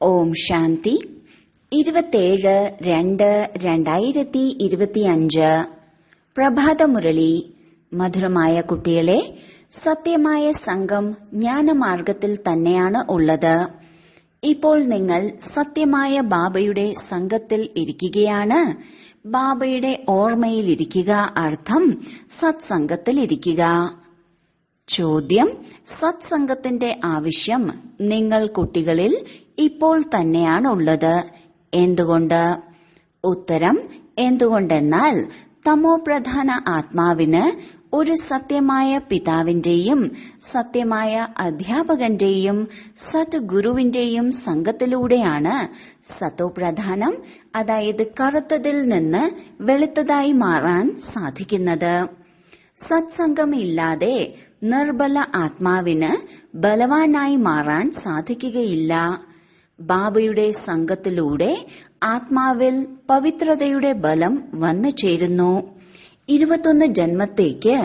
ഓം ശാന്തി 27/2/2025 പ്രഭാതമുരളി. മധുരമായ കുട്ടികളെ, സത്യമായ സംഘം ജ്ഞാനമാർഗത്തിൽ തന്നെയാണ് ഉള്ളത്. ഇപ്പോൾ നിങ്ങൾ സത്യമായ ബാബയുടെ സംഘത്തിൽ ഇരിക്കുകയാണ്. ബാബയുടെ ഓർമ്മയിലിരിക്കുക അർത്ഥം സത്സംഗത്തിൽ ഇരിക്കുക. ചോദ്യം: സത്സംഗത്തിന്റെ ആവശ്യം നിങ്ങൾ കുട്ടികളിൽ ഇപ്പോൾ തന്നെയാണുള്ളത്. എന്തുകൊണ്ട്? ഉത്തരം: എന്തുകൊണ്ടെന്നാൽ തമോപ്രധാന ആത്മാവിന് ഒരു സത്യമായ പിതാവിന്റെയും സത്യമായ അധ്യാപകന്റെയും സദ്ഗുരുവിന്റെയും സംഘത്തിലൂടെയാണ് സതോപ്രധാനം, അതായത് കറുത്തതിൽ നിന്ന് വെളുത്തതായി മാറാൻ സാധിക്കുന്നത്. സത്സംഗം ഇല്ലാതെ നിർബല ആത്മാവിന് ബലവാനായി മാറാൻ സാധിക്കുകയില്ല. ബാബയുടെ സംഘത്തിലൂടെ ആത്മാവിൽ പവിത്രതയുടെ ബലം വന്നു ചേരുന്നു. 21 ജന്മത്തേക്ക്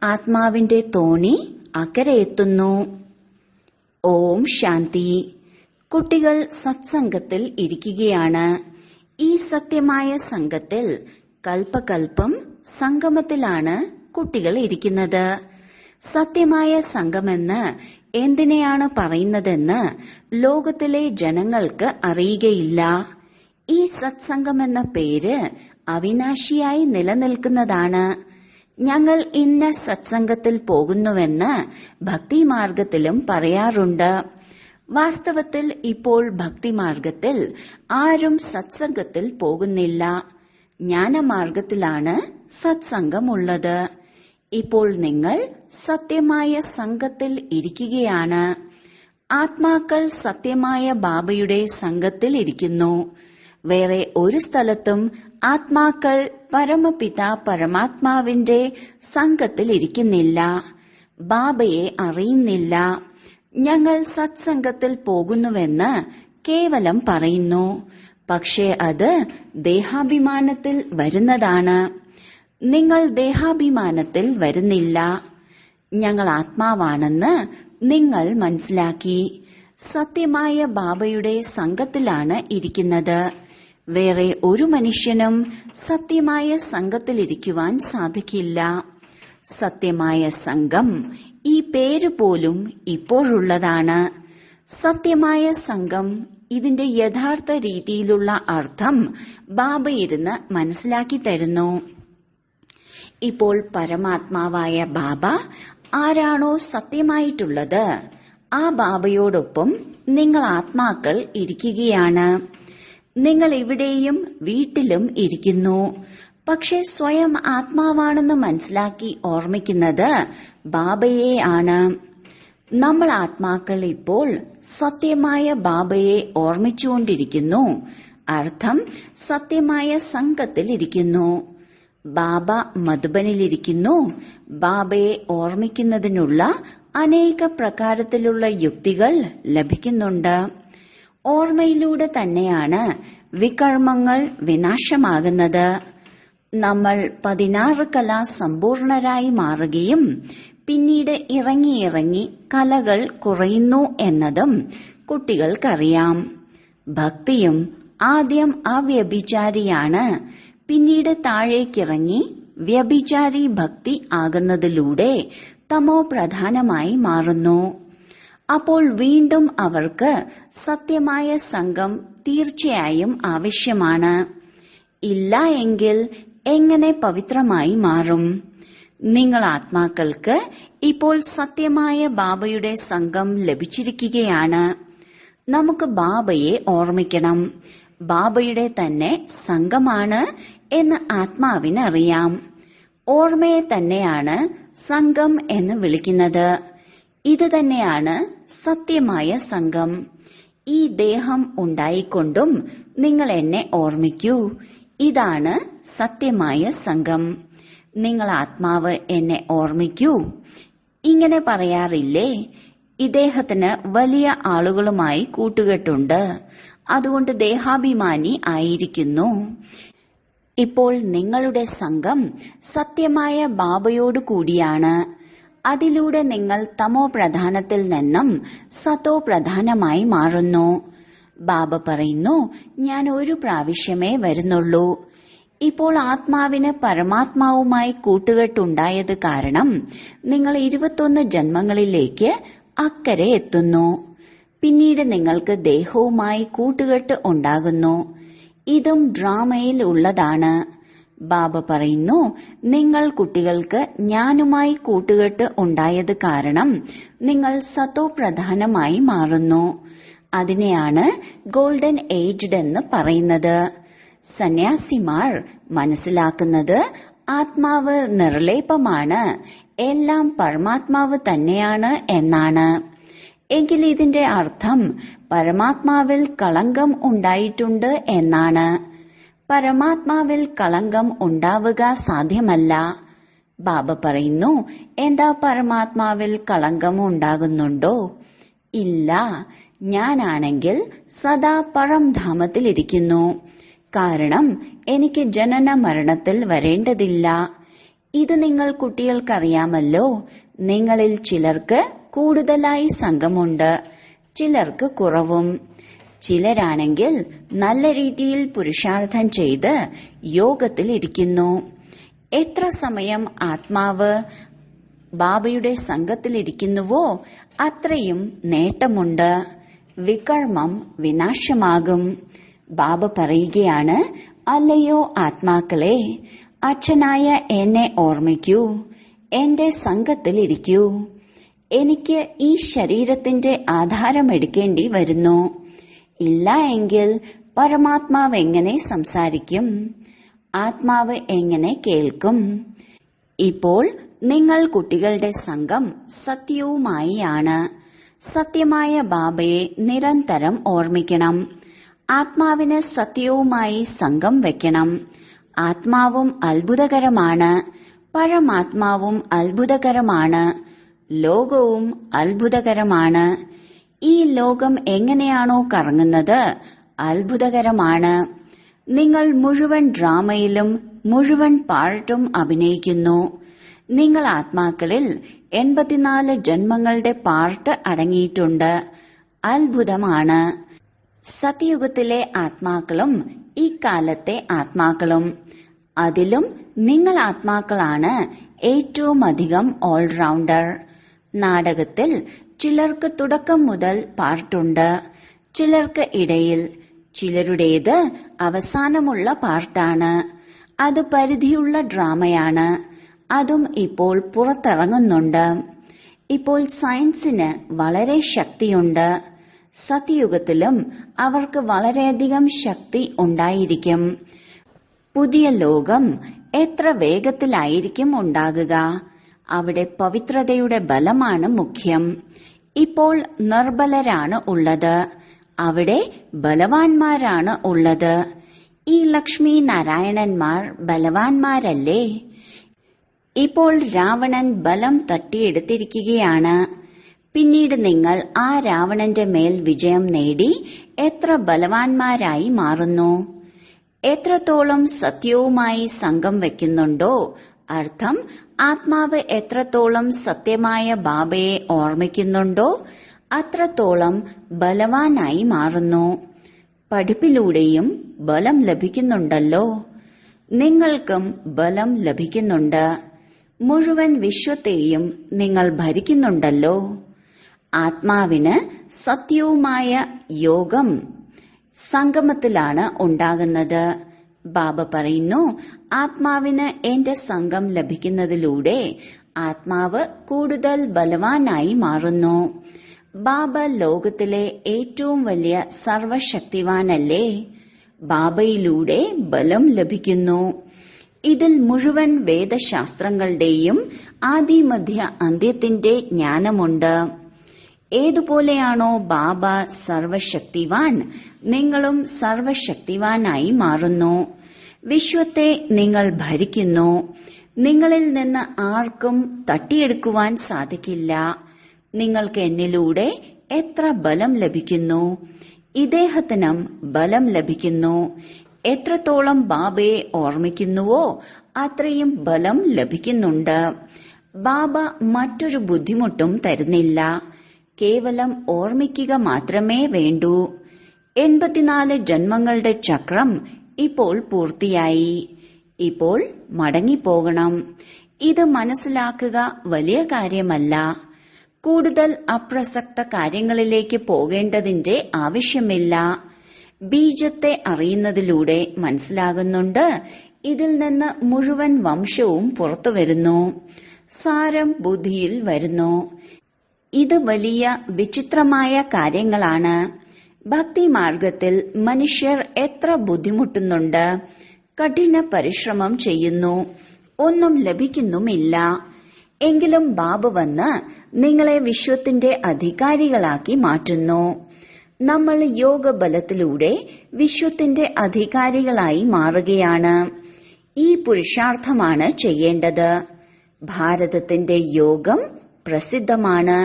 ആത്മാവിന്റെ തോണി അക്കരെ എത്തുന്നു. ഓം ശാന്തി. കുട്ടികൾ സത്സംഗത്തിൽ ഇരിക്കുകയാണ്. ഈ സത്യമായ സംഘത്തിൽ കൽപ്പകൽപ്പം സംഗമത്തിലാണ് കുട്ടികൾ ഇരിക്കുന്നത്. സത്യമായ സംഘമെന്ന് എന്തിനെയാണ് പറയുന്നതെന്ന് ലോകത്തിലെ ജനങ്ങൾക്ക് അറിയുകയില്ല. ഈ സത്സംഗമെന്ന പേര് അവിനാശിയായി നിലനിൽക്കുന്നതാണ്. ഞങ്ങൾ ഇന്ന സത്സംഗത്തിൽ പോകുന്നുവെന്ന് ഭക്തിമാർഗത്തിലും പറയാറുണ്ട്. വാസ്തവത്തിൽ ഇപ്പോൾ ഭക്തിമാർഗത്തിൽ ആരും സത്സംഗത്തിൽ പോകുന്നില്ല. ജ്ഞാനമാർഗത്തിലാണ് സത്സംഗമുള്ളത്. ഇപ്പോൾ നിങ്ങൾ സത്യമായ സംഘത്തിൽ ഇരിക്കുകയാണ്. ആത്മാക്കൾ സത്യമായ ബാബയുടെ സംഘത്തിൽ ഇരിക്കുന്നു. വേറെ ഒരു സ്ഥലത്തും ആത്മാക്കൾ പരമപിത പരമാത്മാവിന്റെ സംഘത്തിൽ ഇരിക്കുന്നില്ല. ബാബയെ അറിയുന്നില്ല. ഞങ്ങൾ സത്സംഗത്തിൽ പോകുന്നുവെന്ന് കേവലം പറയുന്നു. പക്ഷേ അത് ദേഹാഭിമാനത്തിൽ വരുന്നതാണ്. നിങ്ങൾ ദേഹാഭിമാനത്തിൽ വരുന്നില്ല. ഞങ്ങൾ ആത്മാവാണെന്ന് നിങ്ങൾ മനസ്സിലാക്കി. സത്യമായ ബാബയുടെ സംഘത്തിലാണ് ഇരിക്കുന്നത്. വേറെ ഒരു മനുഷ്യനും സത്യമായ സംഘത്തിലിരിക്കുവാൻ സാധിക്കില്ല. സത്യമായ സംഘം ഈ പേര് പോലും ഇപ്പോഴുള്ളതാണ്. സത്യമായ സംഘം ഇതിന്റെ യഥാർത്ഥ രീതിയിലുള്ള അർത്ഥം ബാബ ഇരുന്ന് മനസ്സിലാക്കി തരുന്നു. ഇപ്പോൾ പരമാത്മാവായ ബാബ ആരാണോ സത്യമായിട്ടുള്ളത്, ആ ബാബയോടൊപ്പം നിങ്ങൾ ആത്മാക്കൾ ഇരിക്കുകയാണ്. നിങ്ങൾ ഇവിടെയും വീട്ടിലും ഇരിക്കുന്നു. പക്ഷെ സ്വയം ആത്മാവാണെന്ന് മനസ്സിലാക്കി ഓർമ്മിക്കുന്നത് ബാബയെ ആണ്. നമ്മൾ ആത്മാക്കൾ ഇപ്പോൾ സത്യമായ ബാബയെ ഓർമ്മിച്ചുകൊണ്ടിരിക്കുന്നു. അർത്ഥം സത്യമായ സംഘത്തിൽ ഇരിക്കുന്നു. ബാബ മധുബനിലിരിക്കുന്നു. ബാബയെ ഓർമ്മിക്കുന്നതിനുള്ള അനേക പ്രകാരത്തിലുള്ള യുക്തികൾ ലഭിക്കുന്നുണ്ട്. ഓർമ്മയിലൂടെ തന്നെയാണ് വികർമ്മങ്ങൾ വിനാശമാകുന്നത്. നമ്മൾ 16 കലാ സമ്പൂർണരായി മാറുകയും പിന്നീട് ഇറങ്ങി കലകൾ കുറയുന്നു എന്നതും കുട്ടികൾക്കറിയാം. ഭക്തിയും ആദ്യം അവ്യഭിചാരിയാണ്, പിന്നീട് താഴേക്കിറങ്ങി വ്യഭിചാരി ഭക്തി ആകുന്നതിലൂടെ തമോ പ്രധാനമായി മാറുന്നു. അപ്പോൾ വീണ്ടും അവർക്ക് സത്യമായ സംഘം തീർച്ചയായും ആവശ്യമാണ്. ഇല്ല എങ്കിൽ എങ്ങനെ പവിത്രമായി മാറും? നിങ്ങൾ ആത്മാക്കൾക്ക് ഇപ്പോൾ സത്യമായ ബാബയുടെ സംഘം ലഭിച്ചിരിക്കുകയാണ്. നമുക്ക് ബാബയെ ഓർമ്മിക്കണം. ബാബയുടെ തന്നെ സംഘമാണ് എന്ന് ആത്മാവിനറിയാം. ഓർമ്മയെ തന്നെയാണ് സംഘം എന്ന് വിളിക്കുന്നത്. ഇത് തന്നെയാണ് സത്യമായ സംഘം. ഈ ദേഹം ഉണ്ടായിക്കൊണ്ടും നിങ്ങൾ എന്നെ ഓർമ്മിക്കൂ. ഇതാണ് സത്യമായ സംഘം. നിങ്ങൾ ആത്മാവ് എന്നെ ഓർമ്മിക്കൂ. ഇങ്ങനെ പറയാറില്ലേ? ഇദ്ദേഹത്തിന് വലിയ ആളുകളുമായി കൂട്ടുകെട്ടുണ്ട്, അതുകൊണ്ട് ദേഹാഭിമാനി ആയിരിക്കുന്നു. ഇപ്പോൾ നിങ്ങളുടെ സംഘം സത്യമായ ബാബയോട് കൂടിയാണ്. അതിലൂടെ നിങ്ങൾ തമോ പ്രധാനത്തിൽ നിന്നും സതോ പ്രധാനമായി മാറുന്നു. ബാബ പറയുന്നു, ഞാൻ ഒരു പ്രാവശ്യമേ വരുന്നുള്ളൂ. ഇപ്പോൾ ആത്മാവിന് പരമാത്മാവുമായി കൂട്ടുകെട്ടുണ്ടായത് കാരണം നിങ്ങൾ 21 ജന്മങ്ങളിലേക്ക് അക്കരെ എത്തുന്നു. പിന്നീട് നിങ്ങൾക്ക് ദേഹവുമായി കൂട്ടുകെട്ട് ഉണ്ടാകുന്നു. ഇതും ഡ്രാമയിൽ ഉള്ളതാണ്. ബാബ പറയുന്നു, നിങ്ങൾ കുട്ടികൾക്ക് ഞാനുമായി കൂട്ടുകെട്ട് ഉണ്ടായത് കാരണം നിങ്ങൾ സത്തോ പ്രധാനമായി മാറുന്നു. അതിനെയാണ് ഗോൾഡൻ ഏജ്ഡ് എന്ന് പറയുന്നത്. സന്യാസിമാർ മനസ്സിലാക്കുന്നത് ആത്മാവ് നിർലേപമാണ്, എല്ലാം പരമാത്മാവ് തന്നെയാണ് എന്നാണ്. എങ്കിൽ ഇതിന്റെ അർത്ഥം പരമാത്മാവിൽ കളങ്കം ഉണ്ടായിട്ടുണ്ട് എന്നാണ്. പരമാത്മാവിൽ കളങ്കം ഉണ്ടാവുക സാധ്യമല്ല. ബാബ പറയുന്നു, എന്താ പരമാത്മാവിൽ കളങ്കം ഉണ്ടാകുന്നുണ്ടോ? ഇല്ല. ഞാനാണെങ്കിൽ സദാ പരംധാമത്തിലിരിക്കുന്നു. കാരണം എനിക്ക് ജനന മരണത്തിൽ വരേണ്ടതില്ല. ഇത് നിങ്ങൾ കുട്ടികൾക്കറിയാമല്ലോ. നിങ്ങളിൽ ചിലർക്ക് കൂടുതലായി സംഘമുണ്ട്, ചിലർക്ക് കുറവും. ചിലരാണെങ്കിൽ നല്ല രീതിയിൽ പുരുഷാർത്ഥം ചെയ്ത് യോഗത്തിൽ ഇരിക്കുന്നു. എത്ര സമയം ആത്മാവ് ബാബയുടെ സംഘത്തിലിരിക്കുന്നുവോ അത്രയും നേട്ടമുണ്ട്. വികർമ്മം വിനാശമാകും. ബാബ പറയുകയാണ്, അല്ലയോ ആത്മാക്കളെ, അച്ഛനായ എന്നെ ഓർമ്മിക്കൂ, എന്റെ സംഘത്തിലിരിക്കൂ. എനിക്ക് ഈ ശരീരത്തിന്റെ ആധാരമെടുക്കേണ്ടി വരുന്നു. ഇല്ല എങ്കിൽ പരമാത്മാവ് എങ്ങനെ സംസാരിക്കും? ആത്മാവ് എങ്ങനെ കേൾക്കും? ഇപ്പോൾ നിങ്ങൾ കുട്ടികളുടെ സംഘം സത്യവുമായിയാണ്. സത്യമായ ബാബയെ നിരന്തരം ഓർമ്മിക്കണം. ആത്മാവിന് സത്യവുമായി സംഘം വെക്കണം. ആത്മാവും അത്ഭുതകരമാണ്, പരമാത്മാവും അത്ഭുതകരമാണ്, ലോകവും അത്ഭുതകരമാണ്. ഈ ലോകം എങ്ങനെയാണോ കറങ്ങുന്നത് അത്ഭുതകരമാണ്. നിങ്ങൾ മുഴുവൻ ഡ്രാമയിലും മുഴുവൻ പാർട്ടും അഭിനയിക്കുന്നു. നിങ്ങൾ ആത്മാക്കളിൽ 84 ജന്മങ്ങളുടെ പാർട്ട് അടങ്ങിയിട്ടുണ്ട്. അത്ഭുതമാണ്. സത്യയുഗത്തിലെ ആത്മാക്കളും ഇക്കാലത്തെ ആത്മാക്കളും, അതിലും നിങ്ങൾ ആത്മാക്കളാണ് ഏറ്റവും അധികം ഓൾറൗണ്ടർ. നാടകത്തിൽ ചിലർക്ക് തുടക്കം മുതൽ പാർട്ടുണ്ട്, ചിലർക്ക് ഇടയിൽ, ചിലരുടേത് അവസാനമുള്ള പാർട്ടാണ്. അത് പരിധിയുള്ള ഡ്രാമയാണ്. അതും ഇപ്പോൾ പുറത്തിറങ്ങുന്നുണ്ട്. ഇപ്പോൾ സയൻസിന് വളരെ ശക്തിയുണ്ട്. സത്യയുഗത്തിലും അവർക്ക് വളരെയധികം ശക്തി ഉണ്ടായിരിക്കും. പുതിയ ലോകം എത്ര വേഗത്തിലായിരിക്കും ഉണ്ടാകുക? അവിടെ പവിത്രതയുടെ ബലമാണ് മുഖ്യം. ഇപ്പോൾ നിർബലരാണ് ഉള്ളത്, അവിടെ ബലവാന്മാരാണ് ഉള്ളത്. ഈ ലക്ഷ്മി നാരായണന്മാർ ബലവാന്മാരല്ലേ? ഇപ്പോൾ രാവണൻ ബലം തട്ടിയെടുത്തിരിക്കുകയാണ്. പിന്നീട് നിങ്ങൾ ആ രാവണന്റെ മേൽ വിജയം നേടി എത്ര ബലവാന്മാരായി മാറുന്നു. എത്രത്തോളം സത്യവുമായി സംഘം വയ്ക്കുന്നുണ്ടോ, അർത്ഥം ആത്മാവ് എത്രത്തോളം സത്യമായ ബാബയെ ഓർമ്മിക്കുന്നുണ്ടോ അത്രത്തോളം ബലവാനായി മാറുന്നു. പഠിപ്പിലൂടെയും ബലം ലഭിക്കുന്നുണ്ടല്ലോ. നിങ്ങൾക്കും ബലം ലഭിക്കുന്നുണ്ട്. മുഴുവൻ വിശ്വത്തെയും നിങ്ങൾ ഭരിക്കുന്നുണ്ടല്ലോ. ആത്മാവിന് സത്യവുമായ യോഗം സംഗമത്തിലാണ് ഉണ്ടാകുന്നത്. ബാബ പറയുന്നു, ആത്മാവിന് എന്റെ സംഘം ലഭിക്കുന്നതിലൂടെ ആത്മാവ് കൂടുതൽ ബലവാനായി മാറുന്നു. ബാബ ലോകത്തിലെ ഏറ്റവും വലിയ സർവശക്തിവാനല്ലേ? ബാബയിലൂടെ ബലം ലഭിക്കുന്നു. ഇതിൽ മുഴുവൻ വേദശാസ്ത്രങ്ങളുടെയും ആദിമധ്യ അന്ത്യത്തിന്റെ ജ്ഞാനമുണ്ട്. ഏതുപോലെയാണോ ബാബ സർവശക്തിവാൻ, നിങ്ങളും സർവശക്തിവാനായി മാറുന്നു. വിശ്വത്തെ നിങ്ങൾ ഭരിക്കുന്നു. നിങ്ങളിൽ നിന്ന് ആർക്കും തട്ടിയെടുക്കുവാൻ സാധിക്കില്ല. നിങ്ങൾക്ക് എന്നിലൂടെ എത്ര ബലം ലഭിക്കുന്നു? ഇദ്ദേഹത്തിനും ബലം ലഭിക്കുന്നു. എത്രത്തോളം ബാബയെ ഓർമ്മിക്കുന്നുവോ അത്രയും ബലം ലഭിക്കുന്നുണ്ട്. ബാബ മറ്റൊരു ബുദ്ധിമുട്ടും തരുന്നില്ല. കേവലം ഓർമ്മിക്കുക മാത്രമേ വേണ്ടൂ. 84 ജന്മങ്ങളുടെ ചക്രം ഇപ്പോൾ പൂർത്തിയായി. ഇപ്പോൾ മടങ്ങിപ്പോകണം. ഇത് മനസ്സിലാക്കുക വലിയ കാര്യമല്ല. കൂടുതൽ അപ്രസക്ത കാര്യങ്ങളിലേക്ക് പോകേണ്ടതിന്റെ ആവശ്യമില്ല. ബീജത്തെ അറിയുന്നതിലൂടെ മനസ്സിലാകുന്നുണ്ട്, ഇതിൽ നിന്ന് മുഴുവൻ വംശവും പുറത്തുവരുന്നു. സാരം ബുദ്ധിയിൽ വരുന്നു. ഇത് വലിയ വിചിത്രമായ കാര്യങ്ങളാണ്. ഭക്തിമാർഗത്തിൽ മനുഷ്യർ എത്ര ബുദ്ധിമുട്ടുന്നുണ്ട്, കഠിന പരിശ്രമം ചെയ്യുന്നു, ഒന്നും ലഭിക്കുന്നുമില്ല. എങ്കിലും ബാബ വന്ന് നിങ്ങളെ വിശ്വത്തിന്റെ അധികാരികളാക്കി മാറ്റുന്നു. നമ്മൾ യോഗബലത്തിലൂടെ വിശ്വത്തിന്റെ അധികാരികളായി മാറുകയാണ്. ഈ പുരുഷാർത്ഥമാണ് ചെയ്യേണ്ടത്. ഭാരതത്തിന്റെ യോഗം പ്രസിദ്ധമാണ്.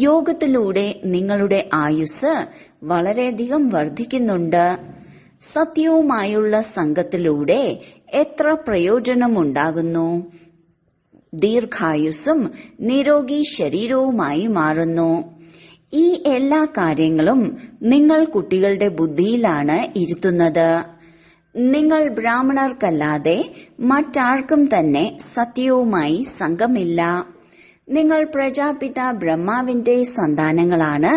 യോഗത്തിലൂടെ നിങ്ങളുടെ ആയുസ് വളരെയധികം വർദ്ധിക്കുന്നുണ്ട്. സത്യവുമായുള്ള സംഘത്തിലൂടെ എത്ര പ്രയോജനമുണ്ടാകുന്നു. ദീർഘായുസ്സും നിരോഗി ശരീരവുമായി മാറുന്നു. ഈ എല്ലാ കാര്യങ്ങളും നിങ്ങൾ കുട്ടികളുടെ ബുദ്ധിയിലാണ് ഇരുത്തുന്നത്. നിങ്ങൾ ബ്രാഹ്മണർക്കല്ലാതെ മറ്റാർക്കും തന്നെ സത്യവുമായി സംഘമില്ല. നിങ്ങൾ പ്രജാപിത ബ്രഹ്മാവിന്റെ സന്താനങ്ങളാണ്,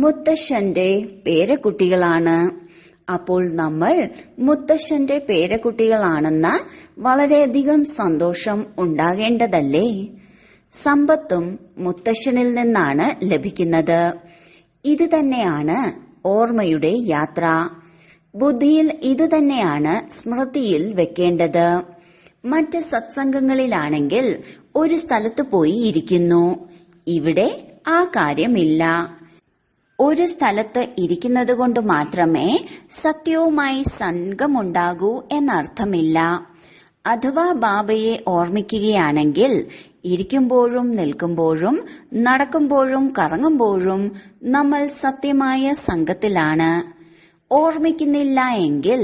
മുത്തശ്ശന്റെ പേരക്കുട്ടികളാണ്. അപ്പോൾ നമ്മൾ മുത്തശ്ശന്റെ പേരക്കുട്ടികളാണെന്ന വളരെയധികം സന്തോഷം ഉണ്ടാകേണ്ടതല്ലേ? സമ്പത്തും മുത്തശ്ശനിൽ നിന്നാണ് ലഭിക്കുന്നത്. ഇത് തന്നെയാണ് ഓർമ്മയുടെ യാത്ര. ബുദ്ധിയിൽ ഇത് തന്നെയാണ് സ്മൃതിയിൽ വെക്കേണ്ടത്. മറ്റ് സത്സംഗങ്ങളിലാണെങ്കിൽ ഒരു സ്ഥലത്ത് പോയി ഇരിക്കുന്നു. ഇവിടെ ആ കാര്യമില്ല. ഒരു സ്ഥലത്ത് ഇരിക്കുന്നത് കൊണ്ട് മാത്രമേ സത്യവുമായി സംഘമുണ്ടാകൂ എന്നർത്ഥമില്ല. അഥവാ ബാബയെ ഓർമ്മിക്കുകയാണെങ്കിൽ ഇരിക്കുമ്പോഴും നിൽക്കുമ്പോഴും നടക്കുമ്പോഴും കറങ്ങുമ്പോഴും നമ്മൾ സത്യമായ സംഘത്തിലാണ്. ഓർമ്മിക്കുന്നില്ല എങ്കിൽ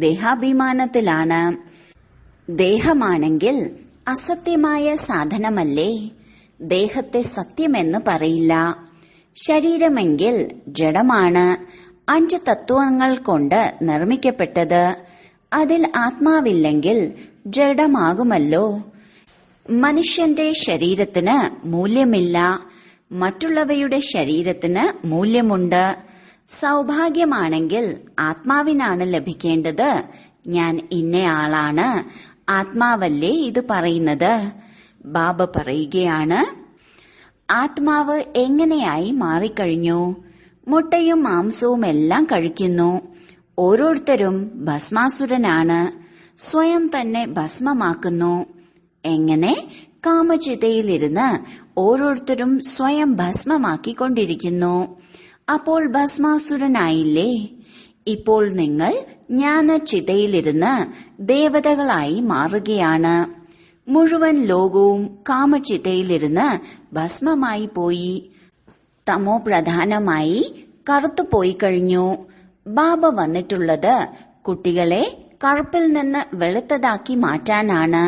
ദേഹാഭിമാനത്തിലാണ്. ദേഹമാണെങ്കിൽ അസത്യമായ സാധനമല്ലേ? ദേഹത്തെ സത്യമെന്ന് പറയില്ല. ശരീരമെങ്കിൽ ജഡമാണ്, 5 തത്വങ്ങൾ കൊണ്ട് നിർമ്മിക്കപ്പെട്ടത്. അതിൽ ആത്മാവില്ലെങ്കിൽ ജഡമാകുമല്ലോ. മനുഷ്യന്റെ ശരീരത്തിന് മൂല്യമില്ല, മറ്റുള്ളവയുടെ ശരീരത്തിന് മൂല്യമുണ്ട്. സൗഭാഗ്യമാണെങ്കിൽ ആത്മാവിനാണ് ലഭിക്കേണ്ടത്. ഞാൻ ഇന്നയാളാണ്, ആത്മാവല്ലേ ഇത് പറയുന്നത്? ബാബ പറയുകയാണ്, ആത്മാവ് എങ്ങനെയായി മാറിക്കഴിഞ്ഞു? മുട്ടയും മാംസവും എല്ലാം കഴിക്കുന്നു. ഓരോരുത്തരും ഭസ്മാസുരനാണ്, സ്വയം തന്നെ ഭസ്മമാക്കുന്നു. എങ്ങനെ? കാമചിതയിലിരുന്ന് ഓരോരുത്തരും സ്വയം ഭസ്മമാക്കിക്കൊണ്ടിരിക്കുന്നു. അപ്പോൾ ഭസ്മാസുരനായില്ലേ? ഇപ്പോൾ നിങ്ങൾ ജ്ഞാനചിതയിലിരുന്ന് ദേവതകളായി മാറുകയാണ്. മുഴുവൻ ലോകവും കാമചിതയിലിരുന്ന് ഭസ്മമായി പോയി. തമോ പ്രധാനമായി കറുത്തുപോയി കഴിഞ്ഞു. ബാബ വന്നിട്ടുള്ളത് കുട്ടികളെ കറുപ്പിൽ നിന്ന് വെളുത്തതാക്കി മാറ്റാനാണ്.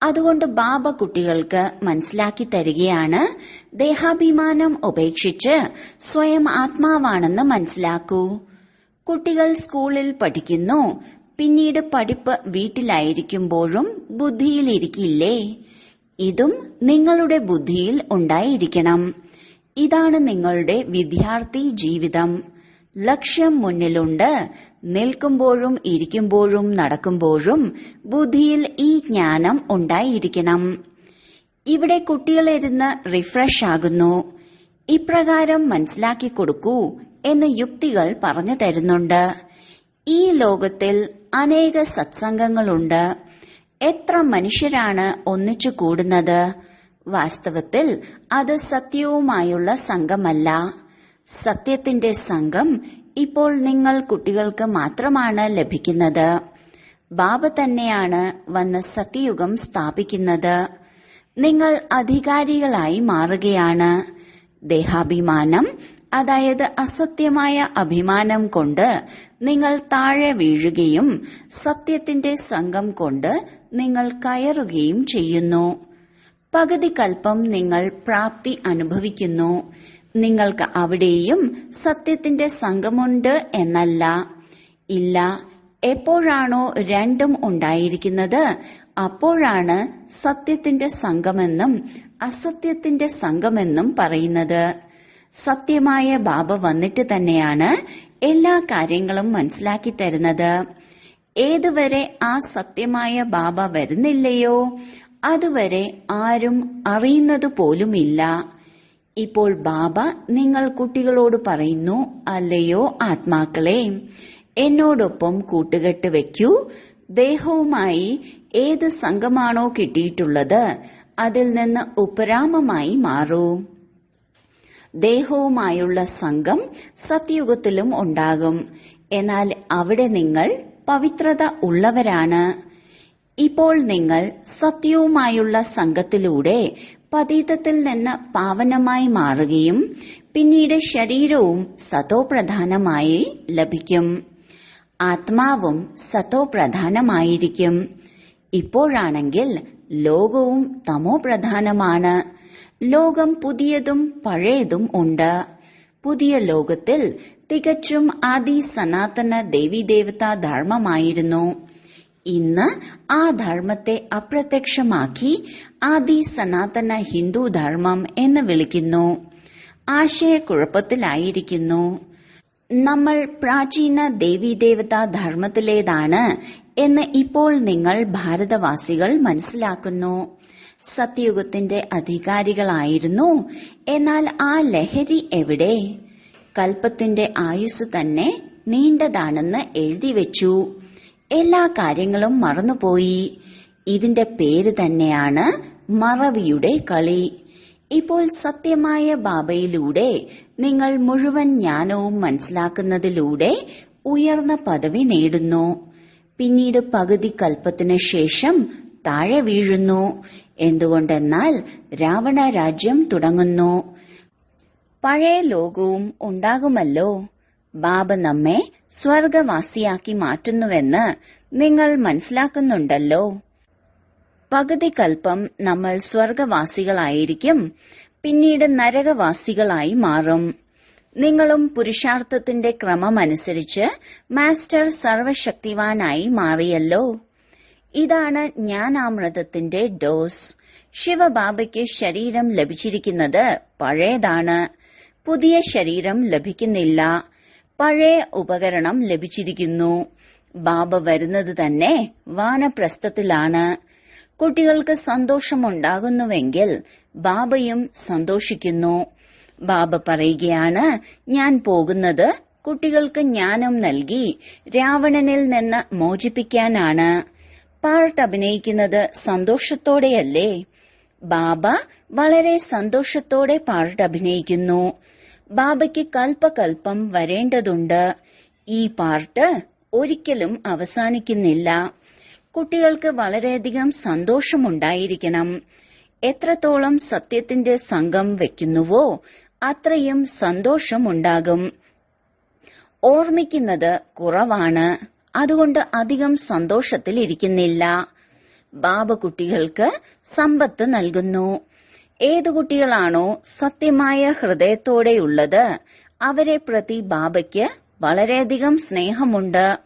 അതുകൊണ്ട് ബാബ കുട്ടികൾക്ക് മനസ്സിലാക്കി തരികയാണ്, ദേഹാഭിമാനം ഉപേക്ഷിച്ച് സ്വയം ആത്മാവാണെന്ന് മനസ്സിലാക്കൂ. കുട്ടികൾ സ്കൂളിൽ പഠിക്കുന്നു, പിന്നീട് പഠിപ്പ് വീട്ടിലായിരിക്കുമ്പോഴും ബുദ്ധിയിലിരിക്കില്ലേ? ഇതും നിങ്ങളുടെ ബുദ്ധിയിൽ ഉണ്ടായിരിക്കണം. ഇതാണ് നിങ്ങളുടെ വിദ്യാർത്ഥി ജീവിതം. ലക്ഷ്യം മുന്നിലുണ്ട്. നിൽക്കുമ്പോഴും ഇരിക്കുമ്പോഴും നടക്കുമ്പോഴും ബുദ്ധിയിൽ ഈ ജ്ഞാനം ഉണ്ടായിരിക്കണം. ഇവിടെ കുട്ടികളിരുന്ന് റിഫ്രഷ് ആകുന്നു. ഇപ്രകാരം മനസ്സിലാക്കി കൊടുക്കൂ എന്ന് യുക്തികൾ പറഞ്ഞു തരുന്നുണ്ട്. ഈ ലോകത്തിൽ അനേക സത്സംഗങ്ങളുണ്ട്. എത്ര മനുഷ്യരാണ് ഒന്നിച്ചു കൂടുന്നത്? വാസ്തവത്തിൽ അത് സത്യവുമായുള്ള സംഘമല്ല. സത്യത്തിന്റെ സംഘം ഇപ്പോൾ നിങ്ങൾ കുട്ടികൾക്ക് മാത്രമാണ് ലഭിക്കുന്നത്. ബാബ തന്നെയാണ് വന്ന് സത്യയുഗം സ്ഥാപിക്കുന്നത്. നിങ്ങൾ അധികാരികളായി മാറുകയാണ്. ദേഹാഭിമാനം, അതായത് അസത്യമായ അഭിമാനം കൊണ്ട് നിങ്ങൾ താഴെ വീഴുകയും സത്യത്തിന്റെ സംഘം കൊണ്ട് നിങ്ങൾ കയറുകയും ചെയ്യുന്നു. പകുതി കൽപ്പം നിങ്ങൾ പ്രാപ്തി അനുഭവിക്കുന്നു. നിങ്ങൾക്ക് അവിടെയും സത്യത്തിന്റെ സംഘമുണ്ട് എന്നല്ല. ഇല്ല, എപ്പോഴാണോ രണ്ടും ഉണ്ടായിരിക്കുന്നത് അപ്പോഴാണ് സത്യത്തിന്റെ സംഘമെന്നും അസത്യത്തിന്റെ സംഘമെന്നും പറയുന്നത്. സത്യമായ ബാബ വന്നിട്ട് തന്നെയാണ് എല്ലാ കാര്യങ്ങളും മനസ്സിലാക്കി തരുന്നത്. ഏതുവരെ ആ സത്യമായ ബാബ വരുന്നില്ലയോ അതുവരെ ആരും അറിയുന്നത് പോലുമില്ല. ഇപ്പോൾ ബാബ നിങ്ങൾ കുട്ടികളോട് പറയുന്നു, അല്ലയോ ആത്മാക്കളെ, എന്നോടൊപ്പം കൂട്ടുകെട്ട് വെക്കൂ. ദേഹവുമായി ഏത് സംഘമാണോ കിട്ടിയിട്ടുള്ളത് അതിൽ നിന്ന് ഉപരാമമായി മാറൂ. ദേഹവുമായുള്ള സംഘം സത്യുഗത്തിലും ഉണ്ടാകും. എന്നാൽ അവിടെ നിങ്ങൾ പവിത്രത ഉള്ളവരാണ്. ഇപ്പോൾ നിങ്ങൾ സത്യവുമായുള്ള സംഘത്തിലൂടെ പതീതത്തിൽ നിന്ന് പാവനമായി മാറുകയും പിന്നീട് ശരീരവും സതോപ്രധാനമായി ലഭിക്കും. ആത്മാവും സതോപ്രധാനമായിരിക്കും. ഇപ്പോഴാണെങ്കിൽ ലോകവും തമോപ്രധാനമാണ്. ലോകം പുതിയതും പഴയതും ഉണ്ട്. പുതിയ ലോകത്തിൽ തികച്ചും ആദി സനാതന ദേവീദേവതാ ധർമ്മമായിരുന്നു. ഇന്ന് ആ ധർമ്മത്തെ അപ്രത്യക്ഷമാക്കി ആദി സനാതന ഹിന്ദു ധർമ്മം എന്ന് വിളിക്കുന്നു. ആശയക്കുഴപ്പത്തിലായിരിക്കുന്നു. നമ്മൾ പ്രാചീന ദേവീദേവതാ ധർമ്മത്തിലേതാണ് എന്ന് ഇപ്പോൾ നിങ്ങൾ ഭാരതവാസികൾ മനസ്സിലാക്കുന്നു. സത്യയുഗത്തിന്റെ അധികാരികളായിരുന്നു. എന്നാൽ ആ ലഹരി എവിടെ? കൽപ്പത്തിന്റെ ആയുസ് തന്നെ നീണ്ടതാണെന്ന് എഴുതിവെച്ചു. എല്ലാ കാര്യങ്ങളും മറന്നുപോയി. ഇതിന്റെ പേര് തന്നെയാണ് മറവിയുടെ കളി. ഇപ്പോൾ സത്യമായ ബാബയിലൂടെ നിങ്ങൾ മുഴുവൻ ജ്ഞാനവും മനസ്സിലാക്കുന്നതിലൂടെ ഉയർന്ന പദവി നേടുന്നു. പിന്നീട് പകുതി കൽപ്പത്തിന് ശേഷം താഴെ വീഴുന്നു. എന്തുകൊണ്ടെന്നാൽ രാവണ രാജ്യം തുടങ്ങുന്നു. പഴയ ലോകവും ഉണ്ടാകുമല്ലോ. ബാബ നമ്മെ സ്വർഗവാസിയാക്കി മാറ്റുന്നുവെന്ന് നിങ്ങൾ മനസ്സിലാക്കുന്നുണ്ടല്ലോ. പകുതി കൽപ്പം നമ്മൾ സ്വർഗവാസികളായിരിക്കും. പിന്നീട് നരകവാസികളായി മാറും. നിങ്ങളും പുരുഷാർത്ഥത്തിന്റെ ക്രമമനുസരിച്ച് മാസ്റ്റർ സർവശക്തിവാനായി മാറിയല്ലോ. ഇതാണ് ജ്ഞാനാമൃതത്തിന്റെ ഡോസ്. ശിവബാബയ്ക്ക് ശരീരം ലഭിച്ചിരിക്കുന്നത് പഴയതാണ്. പുതിയ ശരീരം ലഭിക്കുന്നില്ല. പഴയ ഉപകരണം ലഭിച്ചിരിക്കുന്നു. ബാബ വരുന്നത് തന്നെ വാനപ്രസ്ഥത്തിലാണ്. കുട്ടികൾക്ക് സന്തോഷമുണ്ടാകുന്നുവെങ്കിൽ ബാബയും സന്തോഷിക്കുന്നു. ബാബ പറയുകയാണ്, ഞാൻ പോകുന്നത് കുട്ടികൾക്ക് ജ്ഞാനം നൽകി രാവണനിൽ നിന്ന് മോചിപ്പിക്കാനാണ്. പാർട്ട് അഭിനയിക്കുന്നത് സന്തോഷത്തോടെയല്ലേ? ബാബ വളരെ സന്തോഷത്തോടെ പാർട്ട് അഭിനയിക്കുന്നു. ബാബയ്ക്ക് കൽപ്പകൽപ്പം വരേണ്ടതുണ്ട്. ഈ പാർട്ട് ഒരിക്കലും അവസാനിക്കുന്നില്ല. കുട്ടികൾക്ക് വളരെയധികം സന്തോഷമുണ്ടായിരിക്കണം. എത്രത്തോളം സത്യത്തിന്റെ സംഘം വെക്കുന്നുവോ അത്രയും സന്തോഷമുണ്ടാകും. ഓർമ്മിക്കുന്നത് കുറവാണ്. അതുകൊണ്ട് അധികം സന്തോഷത്തിലിരിക്കുന്നില്ല. ബാബ കുട്ടികൾക്ക് സമ്പത്ത് നൽകുന്നു. ഏതു കുട്ടികളാണോ സത്യമായ ഹൃദയത്തോടെയുള്ളത് അവരെ പ്രതി ബാബയ്ക്ക് വളരെയധികം സ്നേഹമുണ്ട്.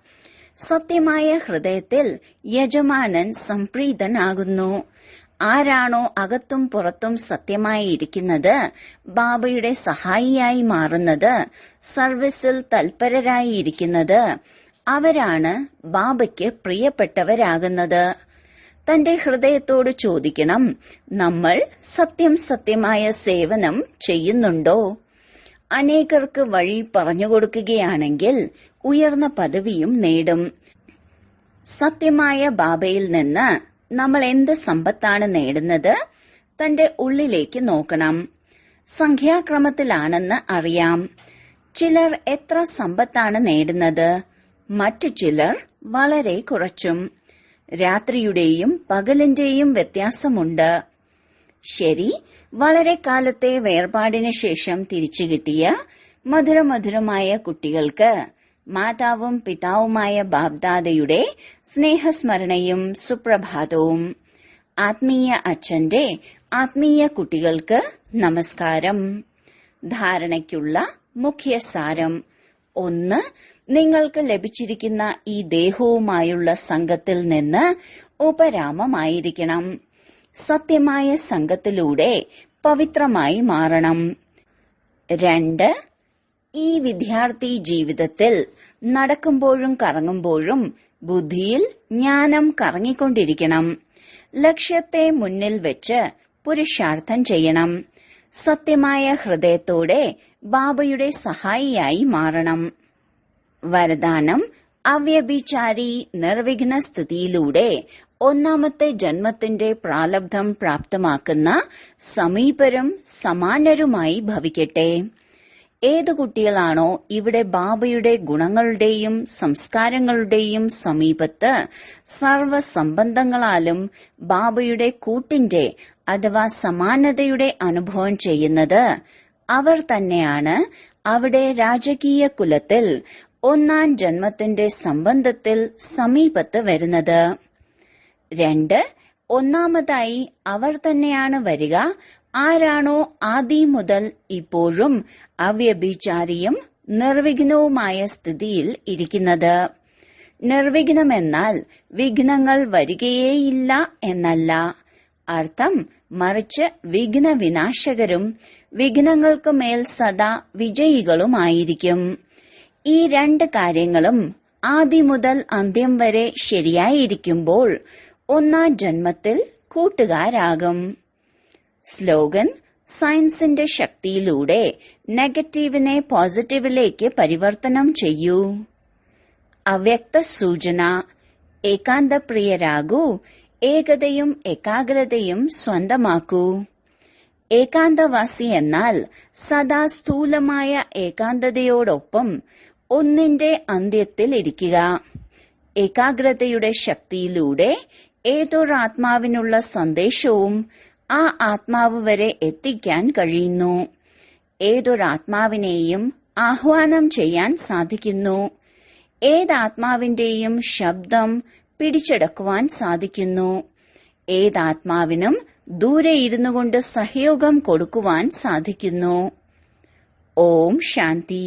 സത്യമായ ഹൃദയത്തിൽ യജമാനൻ സംപ്രീതനാകുന്നു. ആരാണോ അകത്തും പുറത്തും സത്യമായി ഇരിക്കുന്നത്, ബാബയുടെ സഹായിയായി മാറുന്നത്, സർവീസിൽ തൽപരരായി ഇരിക്കുന്നത്, അവരാണ് ബാബയ്ക്ക് പ്രിയപ്പെട്ടവരാകുന്നത്. തന്റെ ഹൃദയത്തോട് ചോദിക്കണം, നമ്മൾ സത്യമായ സേവനം ചെയ്യുന്നുണ്ടോ? അനേകർക്ക് വഴി പറഞ്ഞുകൊടുക്കുകയാണെങ്കിൽ ഉയർന്ന പദവിയും നേടും. സത്യമായ ബാബയിൽ നിന്ന് നമ്മൾ എന്ത് സമ്പത്താണ് നേടുന്നത്? തന്റെ ഉള്ളിലേക്ക് നോക്കണം. സംഖ്യാക്രമത്തിലാണെന്ന് അറിയാം. ചിലർ എത്ര സമ്പത്താണ് നേടുന്നത്, മറ്റു ചിലർ വളരെ കുറച്ചും. രാത്രിയുടെയും പകലിന്റെയും വ്യത്യാസമുണ്ട്. ശരി, വളരെ കാലത്തെ വേർപാടിന് ശേഷം തിരിച്ചു കിട്ടിയ മധുരമധുരമായ കുട്ടികൾക്ക് മാതാവും പിതാവുമായ ബാബ്ദാദയുടെ സ്നേഹസ്മരണയും സുപ്രഭാതവും. ആത്മീയ അച്ഛന്റെ ആത്മീയ കുട്ടികൾക്ക് നമസ്കാരം. ധാരണയ്ക്കുള്ള മുഖ്യസാരം: 1. നിങ്ങൾക്ക് ലഭിച്ചിരിക്കുന്ന ഈ ദേഹവുമായുള്ള സംഘത്തിൽ നിന്ന് ഉപരാമമായിരിക്കണം. സത്യമായ സംഘത്തിലൂടെ പവിത്രമായി മാറണം. 2. ഈ വിദ്യാർത്ഥി ജീവിതത്തിൽ നടക്കുമ്പോഴും കറങ്ങുമ്പോഴും ബുദ്ധിയിൽ ജ്ഞാനം കറങ്ങിക്കൊണ്ടിരിക്കണം. ലക്ഷ്യത്തെ മുന്നിൽ വെച്ച് പുരുഷാർത്ഥം ചെയ്യണം. സത്യമായ ഹൃദയത്തോടെ ബാബയുടെ സഹായിയായി മാറണം. വരദാനം: അവ്യഭിചാരി നിർവിഘ്ന സ്ഥിതിയിലൂടെ ഒന്നാമത്തെ ജന്മത്തിന്റെ പ്രാലബ്ധം പ്രാപ്തമാക്കുന്ന സമീപരും സമാനരുമായി ഭവിക്കട്ടെ. ഏതു കുട്ടികളാണോ ഇവിടെ ബാബയുടെ ഗുണങ്ങളുടെയും സംസ്കാരങ്ങളുടെയും സമീപത്ത് സർവസംബന്ധങ്ങളാലും ബാബയുടെ കൂട്ടിന്റെ അഥവാ സമാനതയുടെ അനുഭവം ചെയ്യുന്നത്, അവർ തന്നെയാണ് അവിടെ രാജകീയ കുലത്തിൽ ഒന്നാം ജന്മത്തിന്റെ സംബന്ധത്തിൽ സമീപത്ത് വരുന്നത്. 2. ഒന്നാമതായി അവർ തന്നെയാണ് വരിക ആരാണോ ആദി മുതൽ ഇപ്പോഴും അവ്യഭിചാരിയും നിർവിഘ്നവുമായ സ്ഥിതിയിൽ ഇരിക്കുന്നത്. നിർവിഘ്നമെന്നാൽ വിഘ്നങ്ങൾ വരികയേയില്ല എന്നല്ല അർത്ഥം, മറിച്ച് വിഘ്ന വിനാശകരും വിഘ്നങ്ങൾക്ക് മേൽ സദാ വിജയികളുമായിരിക്കും. ഈ 2 കാര്യങ്ങളും ആദി മുതൽ അന്ത്യം വരെ ശരിയായിരിക്കുമ്പോൾ ഒന്നാം ജന്മത്തിൽ കൂട്ടുകാരാകും. സ്ലോഗൻ: സയൻസിന്റെ ശക്തിയിലൂടെ നെഗറ്റീവിനെ പോസിറ്റീവിലേക്ക് പരിവർത്തനം ചെയ്യൂ. അവ്യക്ത സൂചന: ഏകാന്തപ്രിയരാകൂ, ഏകതയും ഏകാഗ്രതയും സ്വന്തമാക്കൂ. ഏകാന്തവാസി എന്നാൽ സദാ സ്ഥൂലമായ ഏകാന്തതയോടൊപ്പം ഒന്നിന്റെ അന്ത്യത്തിൽ ഇരിക്കുക. ഏകാഗ്രതയുടെ ശക്തിയിലൂടെ ഏതൊരാത്മാവിനുള്ള സന്ദേശവും ആ ആത്മാവ് വരെ എത്തിക്കാൻ കഴിയുന്നു. ഏതൊരാത്മാവിനെയും ആഹ്വാനം ചെയ്യാൻ സാധിക്കുന്നു. ഏതാത്മാവിന്റെയും ശബ്ദം പിടിച്ചെടുക്കുവാൻ സാധിക്കുന്നു. ഏതാത്മാവിനും ദൂരെ ഇരുന്നുകൊണ്ട് സഹയോഗം കൊടുക്കുവാൻ സാധിക്കുന്നു. ഓം ശാന്തി.